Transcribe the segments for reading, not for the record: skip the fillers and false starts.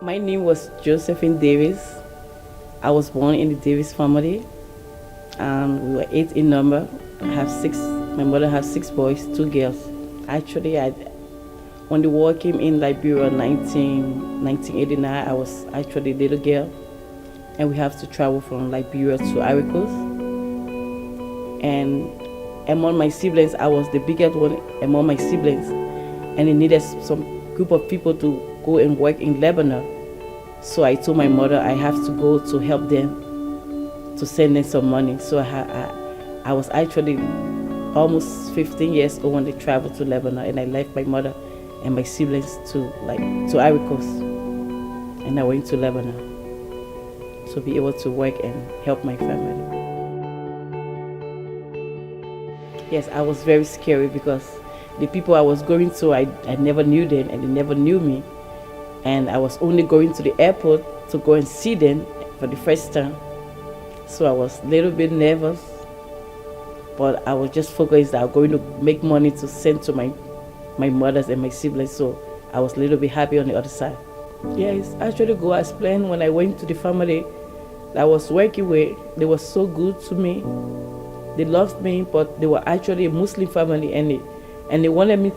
My name was Josephine Davis. I was born in the Davis family. We were 8 in number. I have 6. My mother has 6 boys, 2 girls. Actually, when the war came in Liberia in 1989, I was actually a little girl, and we have to travel from Liberia to Ivory Coast. And among my siblings, I was the biggest one among my siblings, and it needed some group of people to go and work in Lebanon. So I told my mother I have to go to help them, to send them some money. So I was actually almost 15 years old when they traveled to Lebanon, and I left my mother and my siblings to Ivory Coast, and I went to Lebanon to be able to work and help my family. Yes, I was very scary because the people I was going to, I never knew them and they never knew me. And I was only going to the airport to go and see them for the first time. So I was a little bit nervous, but I was just focused that I was going to make money to send to my mothers and my siblings. So I was a little bit happy on the other side. Yes, actually go as planned. When I went to the family that I was working with, they were so good to me. They loved me, but they were actually a Muslim family, and they wanted me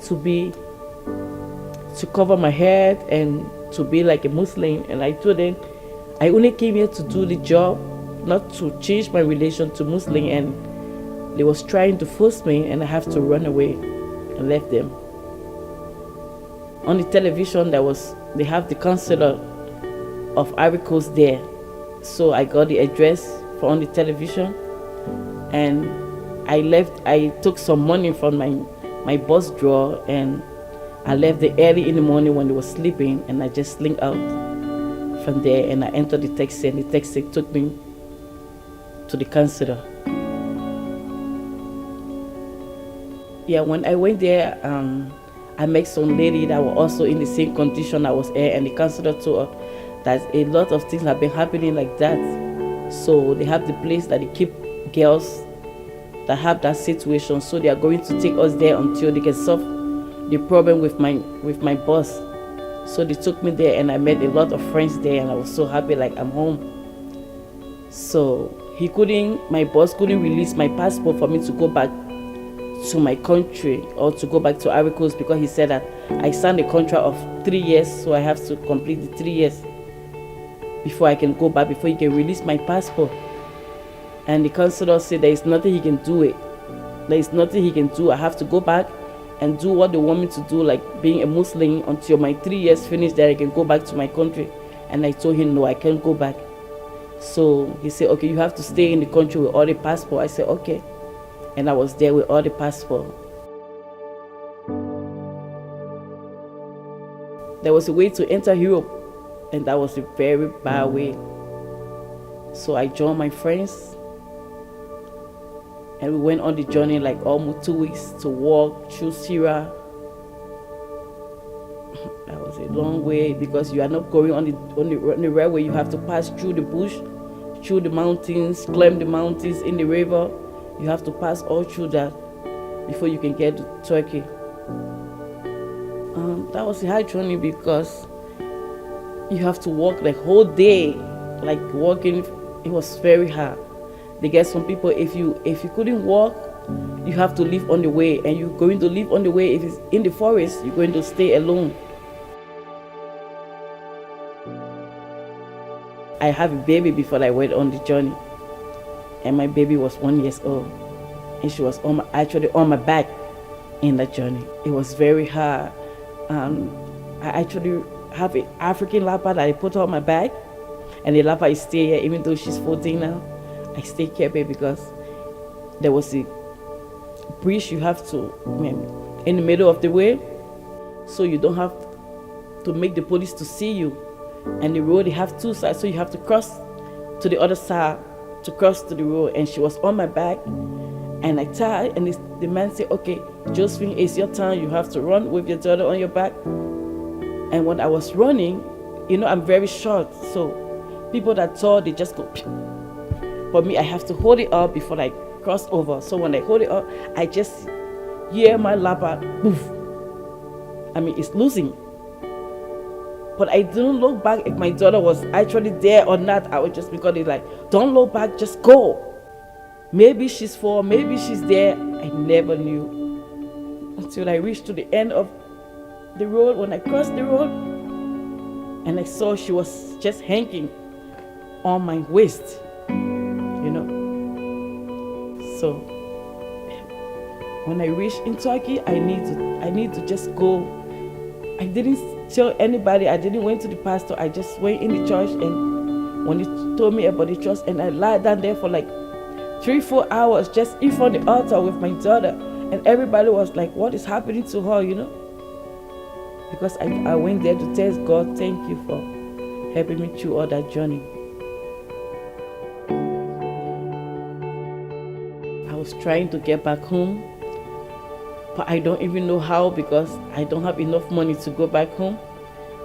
to cover my head and to be like a Muslim. And I told them I only came here to do the job, not to change my relation to Muslim. And they was trying to force me, and I have to run away and left them. On the television, they have the consular of Ivory Coast there. So I got the address for on the television, and I left. I took some money from my bus drawer, and I left there early in the morning when they were sleeping, and I just slinked out from there, and I entered the taxi, and the taxi took me to the consular. Yeah, when I went there, I met some lady that were also in the same condition I was in, and the consular told her that a lot of things have been happening like that. So they have the place that they keep girls that have that situation. So they are going to take us there until they can solve the problem with my boss. So they took me there, and I met a lot of friends there, and I was so happy, like I'm home. So my boss couldn't release my passport for me to go back to my country or to go back to Ivory Coast, because he said that I signed a contract of 3 years, so I have to complete the 3 years before I can go back, before he can release my passport. And the consular said there is nothing he can do. There is nothing he can do. I have to go back and do what they want me to do, like being a Muslim, until my 3 years finish, then I can go back to my country. And I told him, no, I can't go back. So he said, okay, you have to stay in the country with all the passport. I said, okay. And I was there with all the passport. There was a way to enter Europe, and that was a very bad way. So I joined my friends, and we went on the journey like almost 2 weeks to walk through Syria. That was a long way, because you are not going on the railway. You have to pass through the bush, through the mountains, climb the mountains, in the river. You have to pass all through that before you can get to Turkey. That was a hard journey, because you have to walk like whole day, like walking. It was very hard. They get some people, if you couldn't walk, you have to live on the way, and you're going to live on the way. If it's in the forest, you're going to stay alone. I have a baby before I went on the journey, and my baby was 1 year old, and she was actually on my back in that journey. It was very hard. I actually have an African leopard that I put on my back, and the leopard is still here, even though she's 14 now. I stay careful, because there was a bridge you have to, in the middle of the way, so you don't have to make the police to see you. And the road, they have 2 sides, so you have to cross to the other side to cross to the road. And she was on my back, and I tied, and the man said, okay, Josephine, it's your turn. You have to run with your daughter on your back. And when I was running, I'm very short, so people that tall, they just go. For me, I have to hold it up before I cross over. So when I hold it up, I just hear my leopard, poof. It's losing. But I didn't look back if my daughter was actually there or not. I was just, because it's like, don't look back, just go. Maybe she's maybe she's there. I never knew until I reached to the end of the road. When I crossed the road and I saw she was just hanging on my waist, So when I reached in Turkey, I need to just go. I didn't tell anybody. I didn't went to the pastor. I just went in the church, and when he told me about the church, and I lied down there for like 3-4 hours just in front of the altar with my daughter, and everybody was like, what is happening to her, Because I went there to tell God, thank you for helping me through all that journey. I was trying to get back home, but I don't even know how, because I don't have enough money to go back home.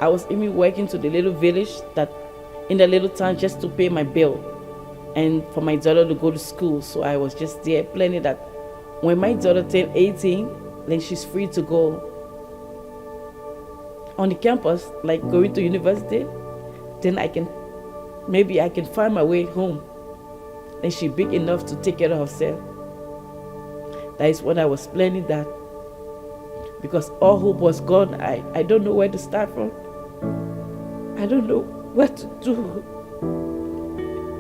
I was even working to the little village that in the little town just to pay my bill and for my daughter to go to school. So I was just there planning that when my daughter turned 18, then she's free to go on the campus, like going to university. Then maybe I can find my way home. Then she's big enough to take care of herself. That is what I was planning, that because all hope was gone. I don't know where to start from. I don't know what to do.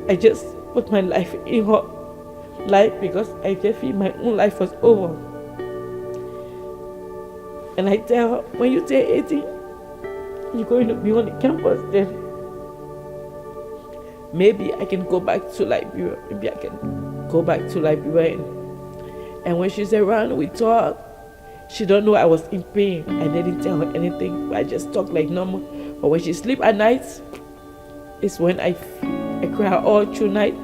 I just put my life in her life, because I just feel my own life was over. And I tell her, when you turn 18, you're going to be on the campus, then maybe I can go back to Liberia. Maybe I can go back to Liberia. And when she's around, we talk. She don't know I was in pain. I didn't tell her anything. I just talk like normal. But when she sleep at night, it's when I cry all through night.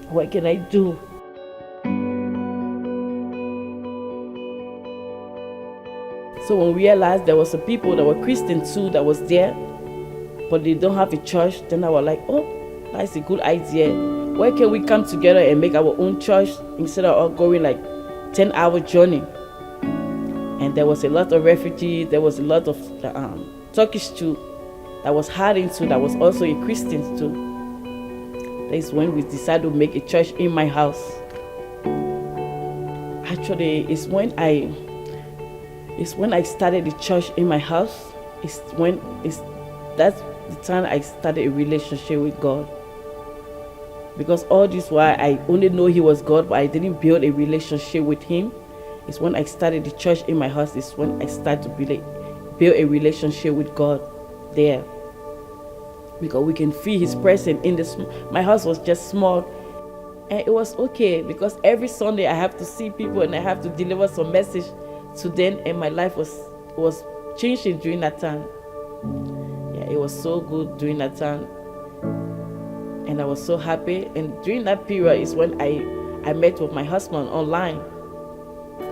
What can I do? So when we realized there was some people that were Christian too that was there, but they don't have a church, then I was like, oh, that's a good idea. Where can we come together and make our own church instead of all going like 10-hour journey? And there was a lot of refugees. There was a lot of Turkish too that was hiding too, that was also a Christian too. That is when we decided to make a church in my house. Actually, it's when I started the church in my house. That's the time I started a relationship with God. Because all this while I only know He was God, but I didn't build a relationship with Him. It's when I started the church in my house. It's when I started to build a relationship with God there. Because we can feel His presence in this. My house was just small, and it was okay, because every Sunday I have to see people and I have to deliver some message to them, and my life was changing during that time. Yeah, it was so good during that time. And I was so happy. And during that period is when I met with my husband online.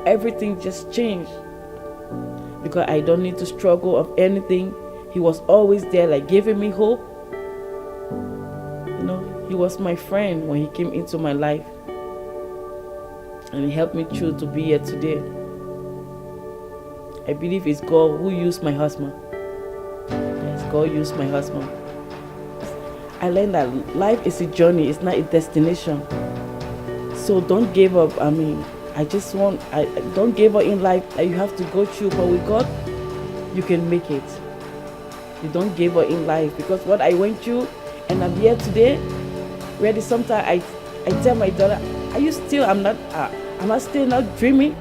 Everything just changed, because I don't need to struggle of anything. He was always there, like giving me hope. He was my friend when He came into my life. And He helped me through to be here today. I believe it's God who used my husband. Yes, God used my husband. I learned that life is a journey, it's not a destination. So don't give up. Don't give up in life. You have to go through, but with God, you can make it. You don't give up in life, because what I went through, and I'm here today. Sometimes I tell my daughter, am I still not dreaming?